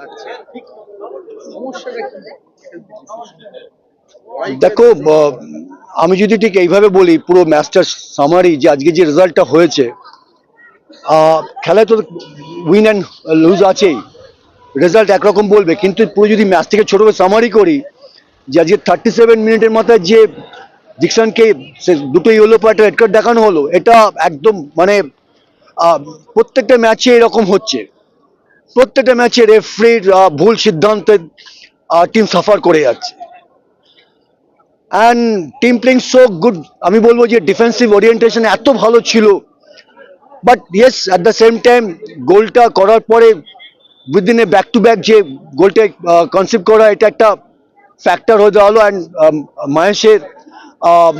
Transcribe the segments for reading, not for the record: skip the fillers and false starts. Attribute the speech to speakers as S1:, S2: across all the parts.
S1: আচ্ছা, সমস্যাটা কি?
S2: দেখো, আমি যদি ঠিক এইভাবে বলি পুরো ম্যাচটার সামারি, যে আজকে যে রেজাল্টটা হয়েছে, খেলায় তো উইন অ্যান্ড লুজ আছেই। রেজাল্ট একরকম বলবে, কিন্তু পুরো যদি ম্যাচ থেকে ছোট করে সামারি করি, যে আজকে 37 মিনিটের মাথায় যে ডিকসনকে সে দুটো ইয়েলো পার্টে রেড কার্ড দেখানো হলো, এটা একদম মানে প্রত্যেকটা ম্যাচে এরকম হচ্ছে। প্রত্যেকটা ম্যাচে রেফারির ভুল সিদ্ধান্তে টিম সাফার করে যাচ্ছে। And team playing so good, আমি বলবো যে ডিফেন্সিভ ওরিয়েন্টেশন এত ভালো ছিল। But yes, at the same time গোলটা করার পরে within a back to back যে গোলটা কনসিভ করা, এটা একটা ফ্যাক্টর হয়ে দাঁড়ালো। অ্যান্ড মহেশের আম,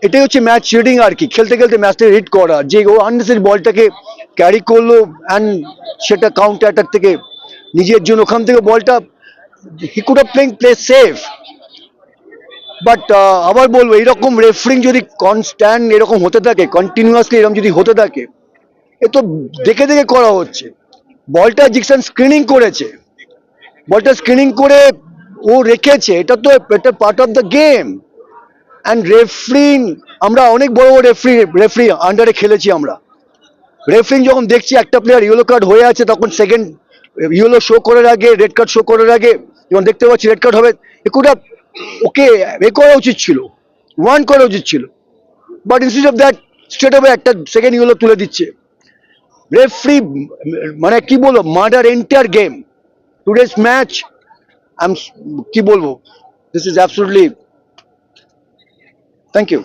S2: এটাই হচ্ছে ম্যাচ রিডিং আর কি, খেলতে খেলতে ম্যাচটা রিড করা, যে ও আননেসেসারি বলটাকে ক্যারি করলো অ্যান্ড সেটা কাউন্টার অ্যাটাক থেকে নিজের জন্য ওখান থেকে বলটা he could have play safe. But আবার বলবো, এরকম রেফারিং যদি কনস্ট্যান্ট এরকম হতে থাকে, কন্টিনিউয়াসলি এরকম যদি হতে থাকে, এ তো দেখে দেখে করা হচ্ছে। বলটা জিকসন স্ক্রিনিং করেছে, বলটা স্ক্রিনিং করে ও রেখেছে, এটা তো এটা part of the game. And referring, আমরা অনেক বড় বড় রেফারি আন্ডারে খেলেছি আমরা। রেফারিং যখন দেখছি একটা প্লেয়ার ইয়েলো কার্ড হয়ে আছে, তখন সেকেন্ড ইয়েলো শো করার আগে, রেড কার্ড শো করার আগে যখন দেখতে পাচ্ছি রেড কার্ড হবে, একুটা ওকে এ করা উচিত ছিল, ওয়ান করা উচিত ছিল। But instead of that straight of একটা সেকেন্ড ইয়েলো তুলে দিচ্ছে। রেফারি মানে কি বলবো, murder entire game today's match. কি বলবো, this is absolutely, thank you.